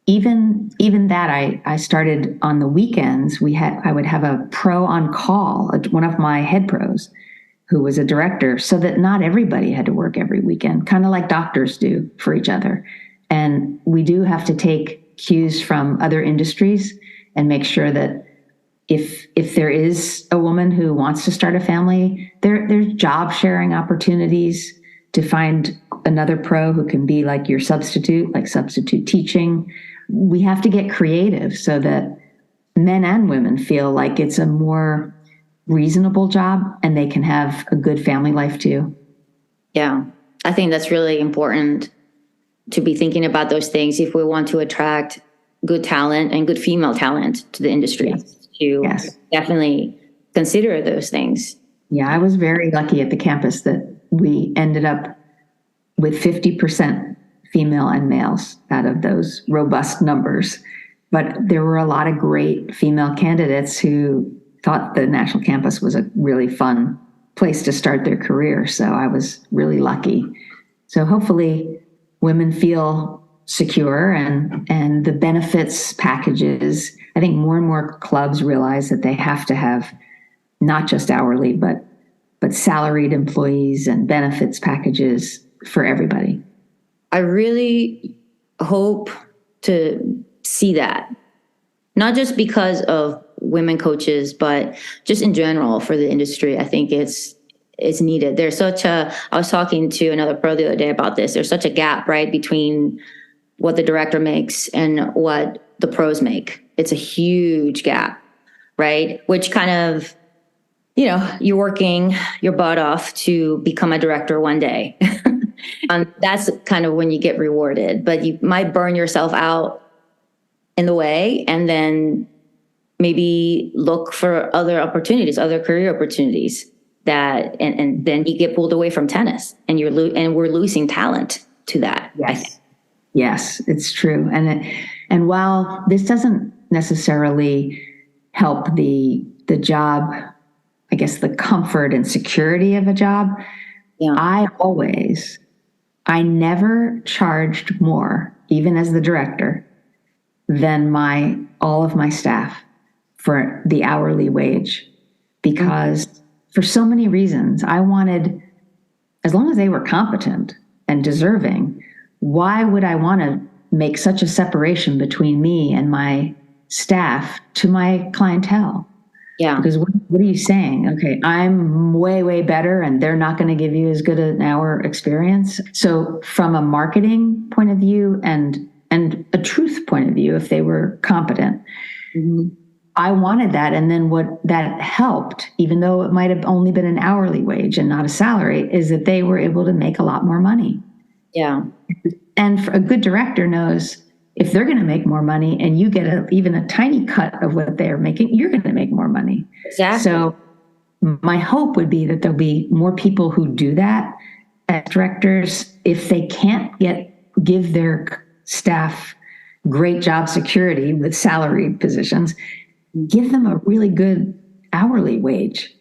even that, I started on the weekends. I would have a pro on call, one of my head pros, who was a director, so that not everybody had to work every weekend, kind of like doctors do for each other. And we do have to take cues from other industries and make sure that if there is a woman who wants to start a family, there's job sharing opportunities to find another pro who can be like your substitute, like substitute teaching. We have to get creative so that men and women feel like it's a more reasonable job and they can have a good family life too. Yeah, I think that's really important to be thinking about those things if we want to attract good talent and good female talent to the industry. Yes. To definitely consider those things. Yeah, I was very lucky at the campus that we ended up with 50% female and males out of those robust numbers. But there were a lot of great female candidates who thought the national campus was a really fun place to start their career. So I was really lucky. So hopefully women feel secure and the benefits packages. I think more and more clubs realize that they have to have not just hourly, but salaried employees and benefits packages for everybody. I really hope to see that, not just because of women coaches, but just in general for the industry. I think it's needed. I was talking to another pro the other day about this. There's such a gap, right, between what the director makes and what the pros make. It's a huge gap, right? Which kind of, you're working your butt off to become a director one day. That's kind of when you get rewarded, but you might burn yourself out in the way and then maybe look for other opportunities, other career opportunities and then you get pulled away from tennis and we're losing talent to that. Yes. Yes, it's true. And while this doesn't necessarily help the job, I guess the comfort and security of a job, I never charged more, even as the director, than all of my staff for the hourly wage, because for so many reasons, I wanted, as long as they were competent and deserving, why would I want to make such a separation between me and my staff to my clientele? Yeah. Because what are you saying? Okay, I'm way, way better and they're not going to give you as good an hour experience. So from a marketing point of view and a truth point of view, if they were competent, I wanted that. And then what that helped, even though it might have only been an hourly wage and not a salary, is that they were able to make a lot more money. Yeah. And a good director knows if they're going to make more money and you get even a tiny cut of what they're making, you're going to make more money. Exactly. So my hope would be that there'll be more people who do that as directors. If they can't give their staff great job security with salaried positions, give them a really good hourly wage.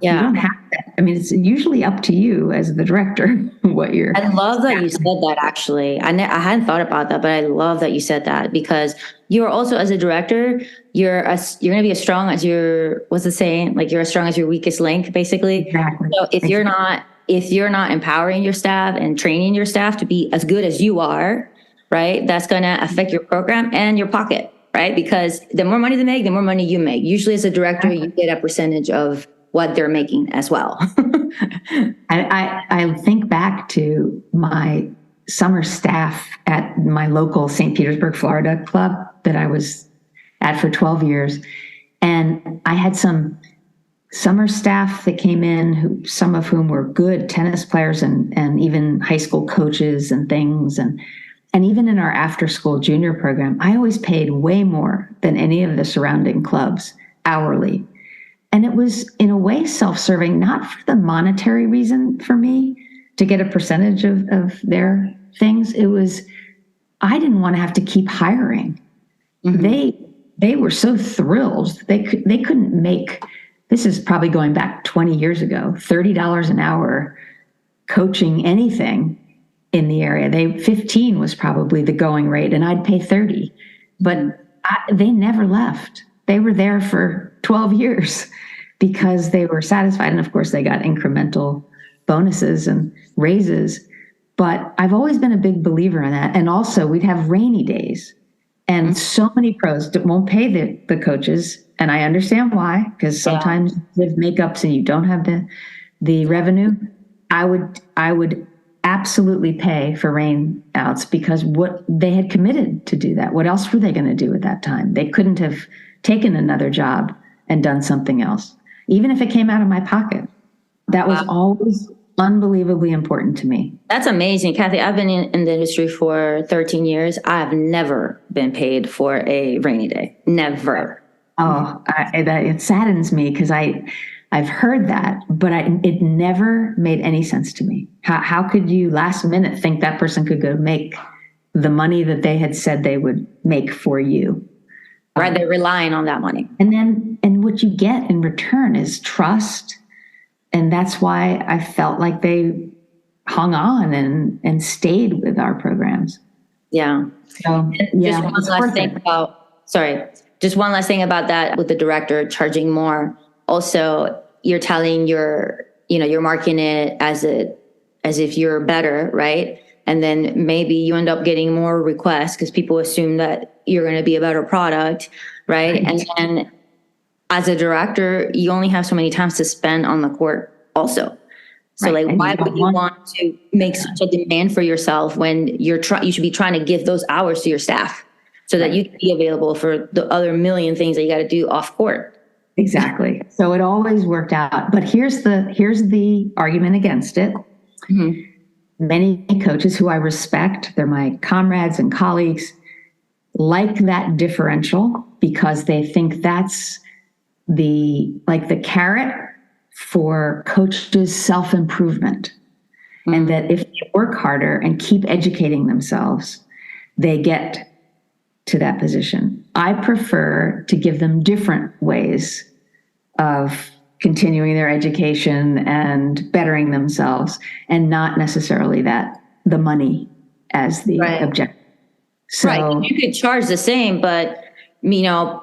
You don't have that. I mean, it's usually up to you as the director what you're. I love that you said that, actually. I hadn't thought about that, but I love that you said that, because you're also, as a director, you're going to be as strong as what's the saying? Like, you're as strong as your weakest link, basically. Exactly. So if you're not empowering your staff and training your staff to be as good as you are, right, that's going to affect your program and your pocket, right? Because the more money they make, the more money you make. Usually as a director, you get a percentage of what they're making as well. I think back to my summer staff at my local St. Petersburg, Florida club that I was at for 12 years. And I had some summer staff that came in, some of whom were good tennis players and even high school coaches and things. And even in our after school junior program, I always paid way more than any of the surrounding clubs hourly. And it was, in a way, self-serving, not for the monetary reason for me to get a percentage of their things. It was, I didn't want to have to keep hiring. They were so thrilled. They couldn't make this is probably going back 20 years ago, $30 an hour coaching anything in the area. 15 was probably the going rate, and I'd pay 30. But they never left. They were there for 12 years because they were satisfied. And of course, they got incremental bonuses and raises. But I've always been a big believer in that. And also, we'd have rainy days. And so many pros won't pay the coaches. And I understand why, because sometimes with makeups and you don't have the revenue. I would absolutely pay for rain outs because what they had committed to do that. What else were they going to do at that time? They couldn't have taken another job and done something else, even if it came out of my pocket. That was always unbelievably important to me. That's amazing. Kathy, I've been in the industry for 13 years. I've never been paid for a rainy day. Never. Oh, it saddens me because I've heard that, but it never made any sense to me. How could you last minute think that person could go make the money that they had said they would make for you? Right, they're relying on that money. And what you get in return is trust. And that's why I felt like they hung on and stayed with our programs. Yeah. So, just one last thing about that with the director charging more. Also, you're telling you're marketing it as if you're better, right? And then maybe you end up getting more requests because people assume that you're going to be a better product, right? And then as a director, you only have so many times to spend on the court also. So why would you want to make such a demand for yourself when you should be trying to give those hours to your staff so that you can be available for the other million things that you got to do off court? Exactly. So it always worked out. But here's the argument against it. Mm-hmm. Many coaches who I respect, they're my comrades and colleagues, like that differential because they think that's the carrot for coaches' self-improvement. Mm-hmm. And that if they work harder and keep educating themselves, they get to that position. I prefer to give them different ways of continuing their education and bettering themselves, and not necessarily the money as the objective. So you could charge the same, but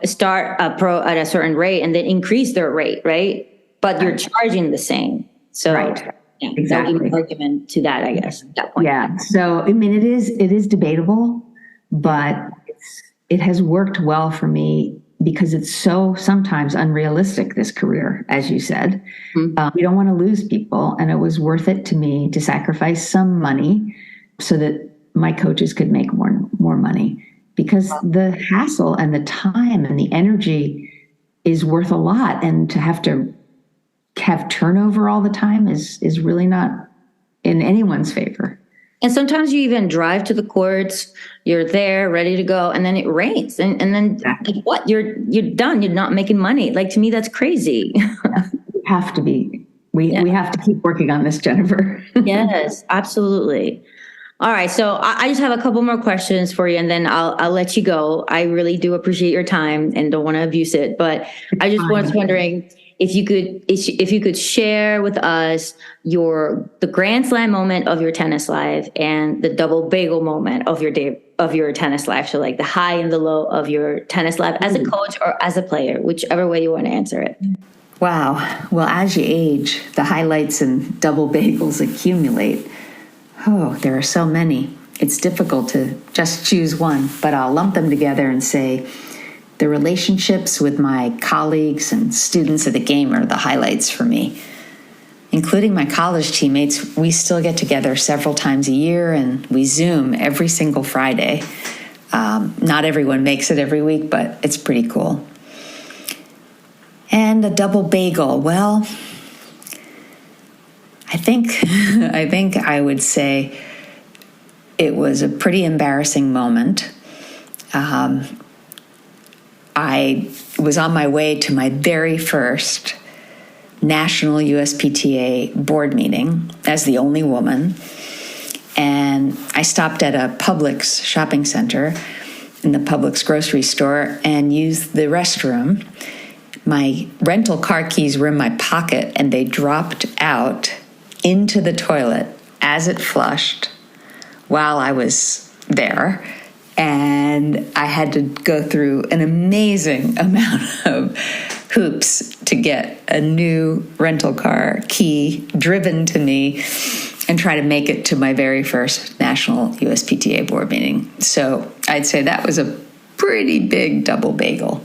start a pro at a certain rate and then increase their rate, right? But you're charging the same. So exactly. That would be an argument to that, I guess, at that point. Yeah. So I mean, it is debatable, but it has worked well for me because it's so sometimes unrealistic, this career, as you said. Mm-hmm. You don't want to lose people. And it was worth it to me to sacrifice some money so that my coaches could make more money, because the hassle and the time and the energy is worth a lot. And to have turnover all the time is really not in anyone's favor. And sometimes you even drive to the courts, you're there, ready to go, and then it rains. And then like, what? You're done. You're not making money. Like, to me, that's crazy. We have to be. We have to keep working on this, Jennifer. Yes, absolutely. All right. So I just have a couple more questions for you, and then I'll let you go. I really do appreciate your time and don't want to abuse it. But I just was wondering if you could share with us the Grand Slam moment of your tennis life and the double bagel moment of your tennis life. So like the high and the low of your tennis life as a coach or as a player, whichever way you want to answer it. Wow. Well, as you age, the highlights and double bagels accumulate. Oh, there are so many. It's difficult to just choose one, but I'll lump them together and say the relationships with my colleagues and students of the game are the highlights for me. Including my college teammates, we still get together several times a year, and we Zoom every single Friday. Not everyone makes it every week, but it's pretty cool. And a double bagel. Well, I think I would say it was a pretty embarrassing moment. I was on my way to my very first national USPTA board meeting as the only woman. And I stopped at a Publix shopping center in the Publix grocery store and used the restroom. my rental car keys were in my pocket and they dropped out into the toilet as it flushed while I was there. And I had to go through an amazing amount of hoops to get a new rental car key driven to me and try to make it to my very first national USPTA board meeting. So I'd say that was a pretty big double bagel.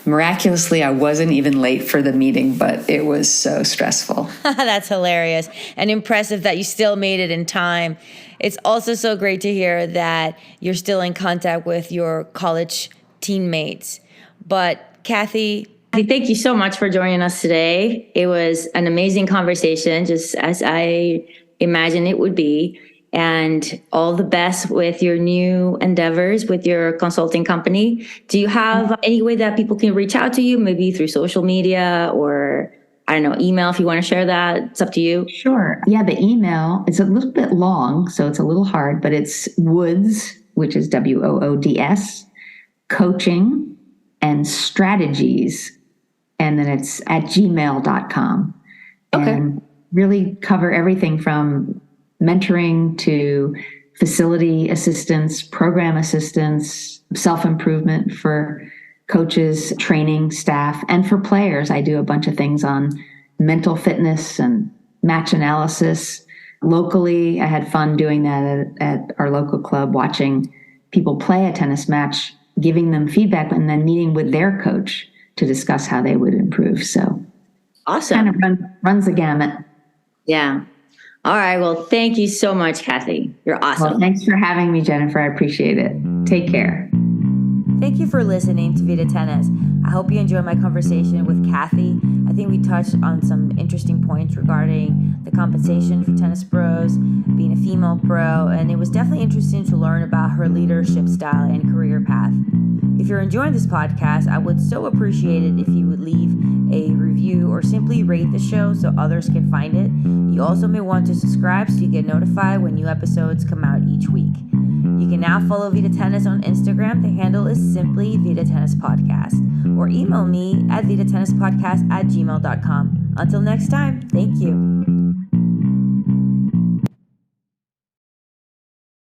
Miraculously, I wasn't even late for the meeting, but it was so stressful. That's hilarious and impressive that you still made it in time. It's also so great to hear that you're still in contact with your college teammates. But Kathy, thank you so much for joining us today. It was an amazing conversation, just as I imagined it would be. And all the best with your new endeavors with your consulting company. Do you have any way that people can reach out to you, maybe through social media or, I don't know, email if you want to share that? It's up to you. Sure. Yeah, the email, it's a little bit long, so it's a little hard, but it's Woods, which is WOODS, coaching and strategies. And then it's at gmail.com. Okay. And really cover everything from mentoring to facility assistance, program assistance, self-improvement for coaches, training staff, and for players. I do a bunch of things on mental fitness and match analysis. Locally, I had fun doing that at our local club, watching people play a tennis match, giving them feedback, and then meeting with their coach to discuss how they would improve. So awesome. Kind of runs the gamut. Yeah. All right. Well, thank you so much, Kathy. You're awesome. Well, thanks for having me, Jennifer. I appreciate it. Take care. Thank you for listening to Vita Tennis. I hope you enjoyed my conversation with Kathy. I think we touched on some interesting points regarding the compensation for tennis pros, being a female pro, and it was definitely interesting to learn about her leadership style and career path. If you're enjoying this podcast, I would so appreciate it if you would leave a review or simply rate the show so others can find it. You also may want to subscribe so you get notified when new episodes come out each week. You can now follow Vita Tennis on Instagram. The handle is simply Vita Tennis Podcast. Or email me at vitatennispodcast@gmail.com. Until next time, thank you.